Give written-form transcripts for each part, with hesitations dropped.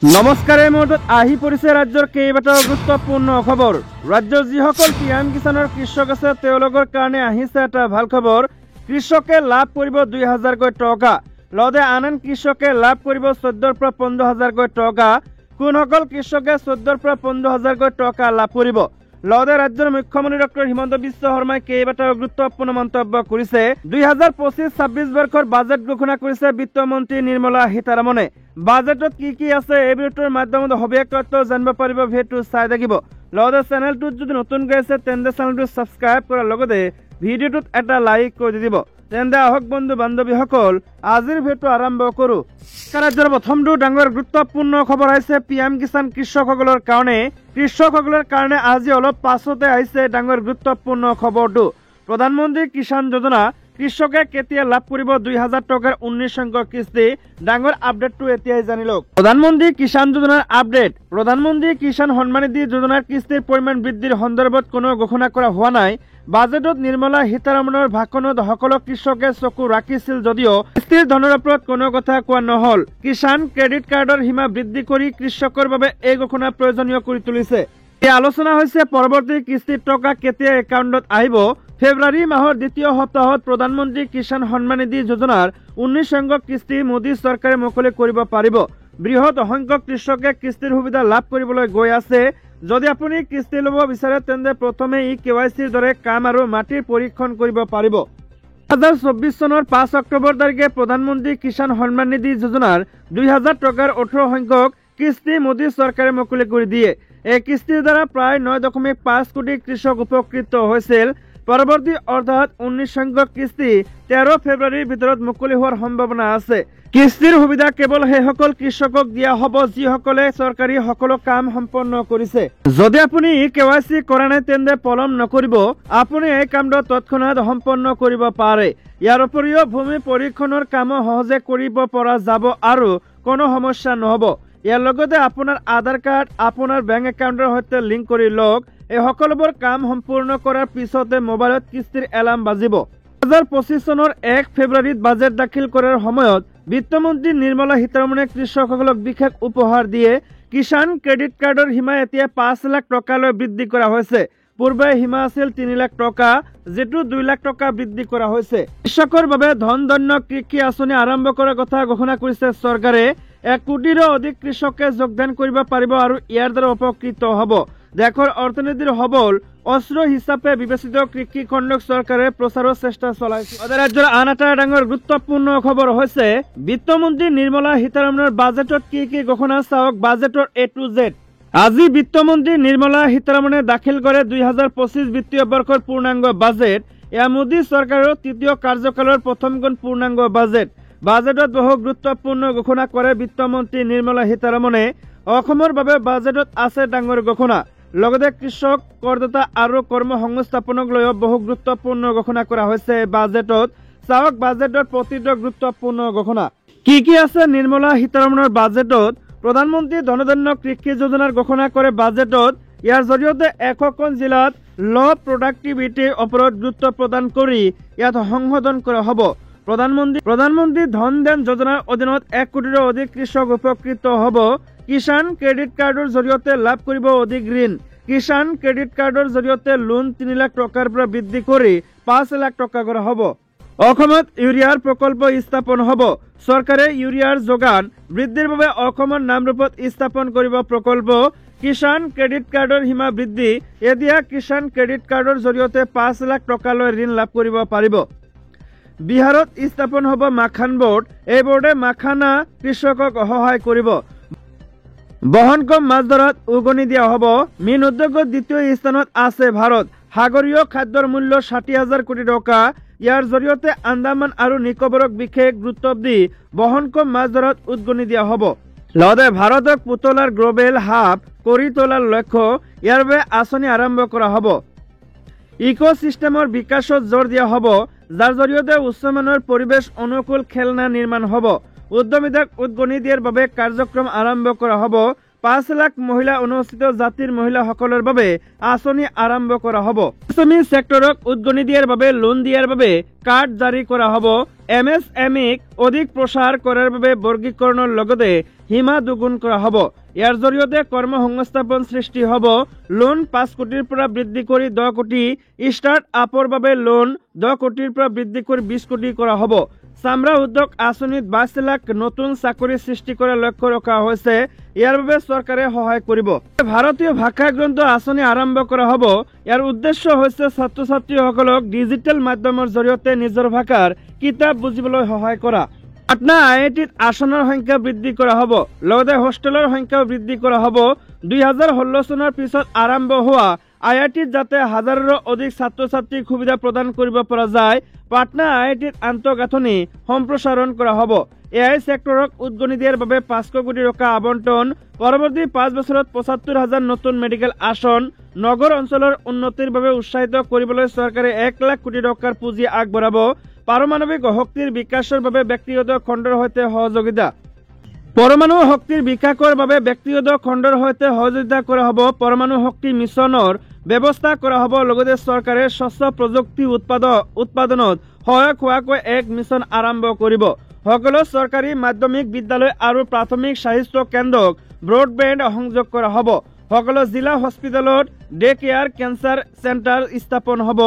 নমস্কাৰ। এই মুহূৰ্তত আহি পৰিছে ৰাজ্যৰ কেইবাটাও গুৰুত্বপূৰ্ণ খবৰ। ৰাজ্যৰ যিসকল পিএম কিষাণৰ কৃষক আছে তেওঁলোকৰ কাৰণে আহিছে এটা ভাল খবৰ। কৃষকে লাভ কৰিব 2000কৈ টকা, লগতে আন কৃষকে লাভ কৰিব 14ৰ পৰা 15000কৈ টকা। কোনসকল কৃষকে 14ৰ পৰা 15000কৈ টকা লাভ কৰিব? লগতে ৰাজ্যৰ মুখ্যমন্ত্ৰী ডক্টৰ হিমন্ত বিশ্ব শৰ্মাই কেইবাটাও গুৰুত্বপূৰ্ণ মন্তব্য কৰিছে। 2025-26 বৰ্ষৰ বাজেট ঘোষণা কৰিছে বিত্তমন্ত্ৰী নিৰ্মলা সীতাৰমণে। বাজেটত কি আছে এই ভিডিঅ'টোৰ মাধ্যমত সবিশেষ তথ্য জানিব পাৰিব। ভিডিঅ'টো চাই থাকিব। লগতে চেনেলটোত যদি নতুনকৈ আছে তেন্তে চেনেলটো ছাবস্ক্ৰাইব কৰাৰ লগতে ভিডিঅ'টোত এটা লাইক কৰি দিব। তেন্তে আহক বন্ধু বান্ধৱীসকল আজিৰ ভিডিঅ'টো আৰম্ভ কৰোঁ। ৰাজ্যৰ প্ৰথমটো ডাঙৰ গুৰুত্বপূৰ্ণ খবৰ আহিছে পিএম কিষাণ কৃষকসকলৰ কাৰণে। কৃষকসকলৰ কাৰণে আজি অলপ পাছতে আহিছে ডাঙৰ গুৰুত্বপূৰ্ণ খবৰটো। প্ৰধানমন্ত্ৰী কিষাণ যোজনা কৃষকে কেতিয়া লাভ কৰিব 2000 টকাৰ 19 সংখ্যক কিস্তি। ডাঙৰ আপডেটটো এতিয়াই জানি লওক। প্ৰধানমন্ত্ৰী কিষাণ যোজনাৰ আপডেট। প্ৰধানমন্ত্ৰী কিষাণ সন্মান নিধি যোজনাৰ কিস্তিৰ পৰিমাণ বৃদ্ধিৰ সন্দৰ্ভত কোনো ঘোষণা কৰা হোৱা নাই। বাজেটত নিৰ্মলা সীতাৰমণৰ ভাষণত সকলো কৃষকে চকু ৰাখিছিল যদিও কিস্তিৰ ধনৰ ওপৰত কোনো কথা কোৱা নহল। কিষাণ ক্ৰেডিট কাৰ্ডৰ সীমা বৃদ্ধি কৰি কৃষকৰ বাবে এই ঘোষণা প্ৰয়োজনীয় কৰি তুলিছে। এই আলোচনা হৈছে পৰৱৰ্তী কিস্তিৰ টকা কেতিয়া একাউণ্টত আহিব। ফেব্ৰুৱাৰী মাহৰ দ্বিতীয় সপ্তাহত প্ৰধানমন্ত্ৰী কিষাণ সন্মান নিধি যোজনাৰ 19 সংখ্যক কিস্তি মোদী চৰকাৰে মুকলি কৰিব পাৰিব। বৃহৎ সংখ্যক কৃষকে কিস্তিৰ সুবিধা লাভ কৰিবলৈ গৈ আছে। যদি আপুনি কিস্তি ল'ব বিচাৰে তেন্তে প্ৰথমে KYCৰ দৰে কাম আৰু মাটিৰ পৰীক্ষণ কৰিব পাৰিব। 2024 চনৰ 5 অক্টোবৰ তাৰিখে প্ৰধানমন্ত্ৰী কিষাণ সন্মান নিধি যোজনাৰ 2000 টকাৰ 18 সংখ্যক কিস্তি মোদী চৰকাৰে মুকলি কৰি দিয়ে। এই কিস্তিৰ দ্বাৰা প্ৰায় 9.5 কোটি কৃষক উপকৃত হৈছিল। পৰৱৰ্তী অৰ্থাৎ 19 সংখ্যক কিস্তি 13 ফেব্ৰুৱাৰীৰ ভিতৰত মুকলি হোৱাৰ সম্ভাৱনা আছে। কিস্তিৰ সুবিধা কেৱল সেইসকল কৃষকক দিয়া হ'ব যিসকলে চৰকাৰী সকলো কাম সম্পন্ন কৰিছে। যদি আপুনি KYC কৰা নাই তেন্তে পলম নকৰিব। আপুনি এই কামটো তৎক্ষণাৎ সম্পন্ন কৰিব পাৰে। ইয়াৰ উপৰিও ভূমি পৰীক্ষণৰ কামো সহজে কৰিব পৰা যাব আৰু কোনো সমস্যা নহ'ব। ইয়াৰ লগতে আপোনাৰ আধাৰ কাৰ্ড আপোনাৰ বেংক একাউণ্টৰ সৈতে লিংক কৰি লওক। এই সকলোবোৰ কাম সম্পূৰ্ণ কৰাৰ পিছতে মোবাইলত কিস্তিৰ এলাৰ্ম বাজিব। 2025 চনৰ 1 ফেব্ৰুৱাৰীত বাজেট দাখিল কৰাৰ সময়ত বিত্তমন্ত্ৰী নিৰ্মলা সীতাৰমণে কৃষকসকলক বিশেষ উপহাৰ দিয়ে। কিষাণ ক্ৰেডিট কাৰ্ডৰ সীমা এতিয়া 5 লাখ টকালৈ বৃদ্ধি কৰা হৈছে। পূৰ্বে সীমা আছিল 3 লাখ টকা, যিটো 2 লাখ টকা বৃদ্ধি কৰা হৈছে। কৃষকৰ বাবে ধন ধন্য কৃষি আঁচনি আৰম্ভ কৰাৰ কথা ঘোষণা কৰিছে চৰকাৰে। 1 কোটিৰো অধিক কৃষকে যোগদান কৰিব পাৰিব আৰু ইয়াৰ দ্বাৰা উপকৃত হ'ব। দেশৰ অৰ্থনীতিৰ সবল অস্ত্ৰ হিচাপে বিবেচিত কৃষি খণ্ডক চৰকাৰে প্ৰচাৰৰ চেষ্টা চলাইছে। ৰাজ্যৰ আন এটা ডাঙৰ গুৰুত্বপূৰ্ণ খবৰ হৈছে বিত্তমন্ত্ৰী নিৰ্মলা সীতাৰমণৰ বাজেটত কি ঘোষণা চাওক বাজেটৰ A to Z। আজি বিত্তমন্ত্ৰী নিৰ্মলা সীতাৰমণে দাখিল কৰে 2025 বিত্তীয় বৰ্ষৰ পূৰ্ণাংগ বাজেট। এয়া মোদী চৰকাৰৰ তৃতীয় কাৰ্যকালৰ প্ৰথমখন পূৰ্ণাংগ বাজেট। বাজেটত বহু গুৰুত্বপূৰ্ণ ঘোষণা কৰে বিত্তমন্ত্ৰী নিৰ্মলা সীতাৰমণে। অসমৰ বাবে বাজেটত আছে ডাঙৰ ঘোষণা। লগতে কৃষক কৰদাতা আৰু কৰ্মসংস্থাপনক লৈও বহু গুৰুত্বপূৰ্ণ ঘোষণা কৰা হৈছে বাজেটত। চাওক বাজেটৰ প্ৰতিটো গুৰুত্বপূৰ্ণ ঘোষণা কি আছে নিৰ্মলা সীতাৰমণৰ বাজেটত। প্ৰধানমন্ত্ৰী ধনধান্য কৃষি যোজনাৰ ঘোষণা কৰে বাজেটত। ইয়াৰ জৰিয়তে 100খন জিলাত ল' প্ৰডাক্টিভিটিৰ ওপৰত গুৰুত্ব প্ৰদান কৰি ইয়াত সংশোধন কৰা হ'ব। প্ৰধানমন্ত্ৰী ধন ধান্য যোজনাৰ অধীনত 1 কোটিৰো অধিক কৃষক উপকৃত হ'ব। কিষাণ ক্ৰেডিট কাৰ্ডৰ জৰিয়তে লাভ কৰিব অধিক ঋণ। কিষাণ ক্ৰেডিট কাৰ্ডৰ জৰিয়তে লোন 3 লাখ টকাৰ পৰা বৃদ্ধি কৰি 5 লাখ টকা কৰা হ'ব। অসমত ইউৰিয়াৰ প্ৰকল্প স্থাপন হ'ব। চৰকাৰে ইউৰিয়াৰ যোগান বৃদ্ধিৰ বাবে অসমৰ নামৰূপত স্থাপন কৰিব প্ৰকল্প। কিষাণ ক্ৰেডিট কাৰ্ডৰ সীমা বৃদ্ধি। এতিয়া কিষাণ ক্ৰেডিট কাৰ্ডৰ জৰিয়তে 5 লাখ টকালৈ ঋণ লাভ কৰিব পাৰিব। বিহাৰত স্থাপন হ'ব মাখান বোৰ্ড। এই বোৰ্ডে মাখানা কৃষকক সহায় কৰিব। বহনক্ষম মাছ ধৰাত উদগনি দিয়া হ'ব। মীন উদ্যোগত দ্বিতীয় স্থানত আছে ভাৰত। সাগৰীয় খাদ্যৰ মূল্য 60,000 কোটি টকা। ইয়াৰ জৰিয়তে আন্দামান আৰু নিকোবৰক বিশেষ গুৰুত্ব দি বহনক্ষম মাছ ধৰাত উদগনি দিয়া হ'ব। লগতে ভাৰতক পুতলাৰ গ্ল'বেল হাব কৰি তোলাৰ লক্ষ্য। ইয়াৰ বাবে আঁচনি আৰম্ভ কৰা হ'ব। ইক'চিষ্টেমৰ বিকাশত জোৰ দিয়া হ'ব, যাৰ জৰিয়তে উচ্চমানৰ পৰিৱেশ অনুকূল খেলনা নিৰ্মাণ হ'ব। উদ্যমিতাক উদগনি দিয়াৰ বাবে কাৰ্যক্ৰম আৰম্ভ কৰা হ'ব। 5 লাখ মহিলা অনুসূচিত জাতিৰ মহিলাসকলৰ বাবে আঁচনি আৰম্ভ কৰা হ'ব। এছএমই সেক্টৰক উদগনি দিয়াৰ বাবে লোন দিয়াৰ বাবে কাৰ্ড জাৰি কৰা হ'ব। MSMEক অধিক প্ৰচাৰ কৰাৰ বাবে বৰ্গীকৰণৰ লগতে সীমা দুগুণ কৰা হ'ব। ইয়াৰ জৰিয়তে কৰ্মসংস্থাপন সৃষ্টি হ'ব। লোন 5 কোটিৰ পৰা বৃদ্ধি কৰি 10 কোটি, ষ্টাৰ্ট আপৰ বাবে লোন 10 কোটিৰ পৰা বৃদ্ধি কৰি 20 কোটি কৰা হ'ব। চামৰা উদ্যোগ আঁচনিত 22 লাখ নতুন চাকৰি সৃষ্টি কৰাৰ লক্ষ্য ৰখা হৈছে। ইয়াৰ বাবে চৰকাৰে সহায় কৰিব। ভাৰতীয় ভাষা গ্ৰন্থ আঁচনি আৰম্ভ কৰা হ'ব। ইয়াৰ উদ্দেশ্য হৈছে ছাত্ৰ ছাত্ৰীসকলক ডিজিটেল মাধ্যমৰ জৰিয়তে নিজৰ ভাষাৰ কিতাপ বুজিবলৈ সহায় কৰা। পাটনা IITত আসনৰ সংখ্যা বৃদ্ধি কৰা হ'ব। লগতে হোষ্টেলৰ সংখ্যাও বৃদ্ধি কৰা হ'ব। 2016 চনৰ পিছত আৰম্ভ হোৱা IITত যাতে হাজাৰৰো অধিক ছাত্ৰ ছাত্ৰীক সুবিধা প্ৰদান কৰিব পৰা যায়, পাটনা IITত আন্তঃগাঁথনি সম্প্ৰসাৰণ কৰা হ'ব। AI সেক্টৰক উদগনি দিয়াৰ বাবে 500 কোটি টকা আবণ্টন। পৰৱৰ্তী 5 বছৰত 75,000 নতুন মেডিকেল আসন। নগৰ অঞ্চলৰ উন্নতিৰ বাবে উৎসাহিত কৰিবলৈ চৰকাৰে 1 লাখ কোটি টকাৰ পুঁজি আগবঢ়াব। পাৰমাণৱিক শক্তিৰ বিকাশৰ বাবে ব্যক্তিগত খণ্ডৰ সৈতে সহযোগিতা। পৰমাণু শক্তিৰ বিকাশৰ বাবে ব্যক্তিগত খণ্ডৰ সৈতে সহযোগিতা কৰা হ'ব। পৰমাণু শক্তি মিছনৰ ব্যৱস্থা কৰা হ'ব। লগতে চৰকাৰে স্বচ্ছ প্ৰযুক্তি উৎপাদনত সহায়ক হোৱাকৈ এক মিছন আৰম্ভ কৰিব। সকলো চৰকাৰী মাধ্যমিক বিদ্যালয় আৰু প্ৰাথমিক স্বাস্থ্য কেন্দ্ৰক ব্ৰডবেণ্ড সংযোগ কৰা হ'ব। সকলো জিলা হস্পিটেলত ডে কেয়াৰ কেঞ্চাৰ চেণ্টাৰ স্থাপন হ'ব।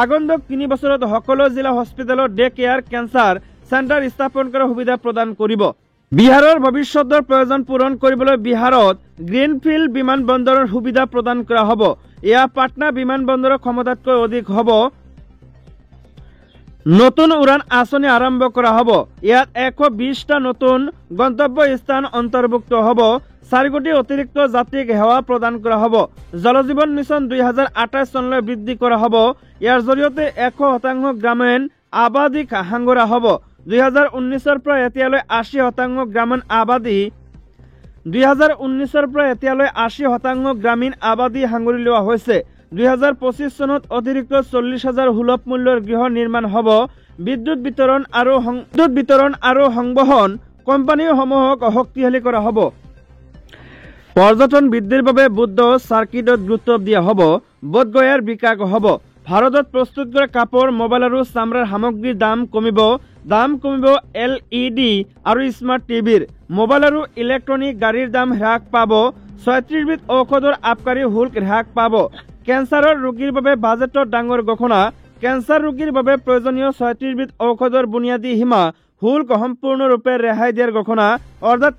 আগন্তুক 3 বছৰত সকলো জিলা হস্পিটেলত ডে কেয়াৰ কেঞ্চাৰ চেণ্টাৰ স্থাপন কৰাৰ সুবিধা প্ৰদান কৰিব। বিহাৰৰ ভৱিষ্যতৰ প্ৰয়োজন পূৰণ কৰিবলৈ বিহাৰত গ্ৰীণফিল্ড বিমানবন্দৰৰ সুবিধা প্ৰদান কৰা হ'ব। এয়া পাটনা বিমানবন্দৰৰ ক্ষমতাতকৈ অধিক হ'ব। নতুন উড়ান আঁচনি আৰম্ভ কৰা হ'ব। ইয়াত 120টা নতুন গন্তব্য স্থান অন্তৰ্ভুক্ত হ'ব। 4 কোটি অতিৰিক্ত যাত্ৰীক সেৱা প্ৰদান কৰা হ'ব। জল জীৱন মিছন 2028 চনলৈ বৃদ্ধি কৰা হ'ব। ইয়াৰ জৰিয়তে 100% গ্ৰামীণ আবাদীক সাঙুৰা হ'ব। 2019ৰ পৰা এতিয়ালৈ 80% গ্ৰামীণ আবাদী 80% গ্ৰামীণ আবাদী সাঙুৰি লোৱা হৈছে। 2025 চনত অতিৰিক্ত 40,000 সুলভ মূল্যৰ গৃহ নিৰ্মাণ হ'ব। বিদ্যুৎ বিতৰণ আৰু সংবহন কোম্পানীসমূহক শক্তিশালী কৰা হ'ব। পৰ্যটন বৃদ্ধিৰ বাবে বুদ্ধ চাৰ্কিটত গুৰুত্ব দিয়া হ'ব। বোধগয়াৰ বিকাশ হ'ব। ভাৰতত প্ৰস্তুত কৰা কাপোৰ, মোবাইল আৰু চামৰাৰ সামগ্ৰীৰ দাম কমিব। LED আৰু স্মাৰ্ট টিভিৰ, মোবাইল আৰু ইলেক্ট্ৰনিক গাড়ীৰ দাম হ্ৰাস পাব। 36 বিধ ঔষধৰ আবকাৰী শুল্ক হ্ৰাস পাব। কেঞ্চাৰৰ ৰোগীৰ বাবে বাজেটত ডাঙৰ ঘোষণা। কেঞ্চাৰ ৰোগীৰ বাবে প্ৰয়োজনীয় 36 বিধ ঔষধৰ বুনিয়াদী সীমা শুল্ক সম্পূৰ্ণৰূপে ৰেহাই দিয়াৰ ঘোষণা। অৰ্থাৎ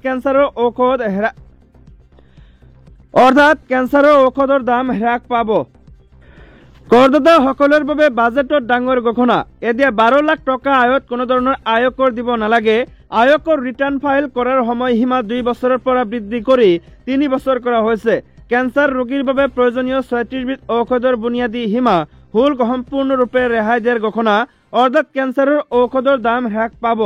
কেঞ্চাৰৰ ঔষধৰ দাম হ্ৰাস পাব। কৰদাতাসকলৰ বাবে বাজেটত ডাঙৰ ঘোষণা। এতিয়া 12 লাখ টকা আয়ত কোনো ধৰণৰ আয়কৰ দিব নালাগে। আয়কৰ ৰিটাৰ্ণ ফাইল কৰাৰ সময়সীমা 2 বছৰৰ পৰা বৃদ্ধি কৰি 3 বছৰ কৰা হৈছে। কেঞ্চাৰ ৰোগীৰ বাবে প্ৰয়োজনীয় 36 বিধ ঔষধৰ বুনিয়াদী সীমা শুল্ক সম্পূৰ্ণৰূপে ৰেহাই দিয়াৰ ঘোষণা। অৰ্থাৎ কেঞ্চাৰৰ ঔষধৰ দাম হ্ৰাস পাব।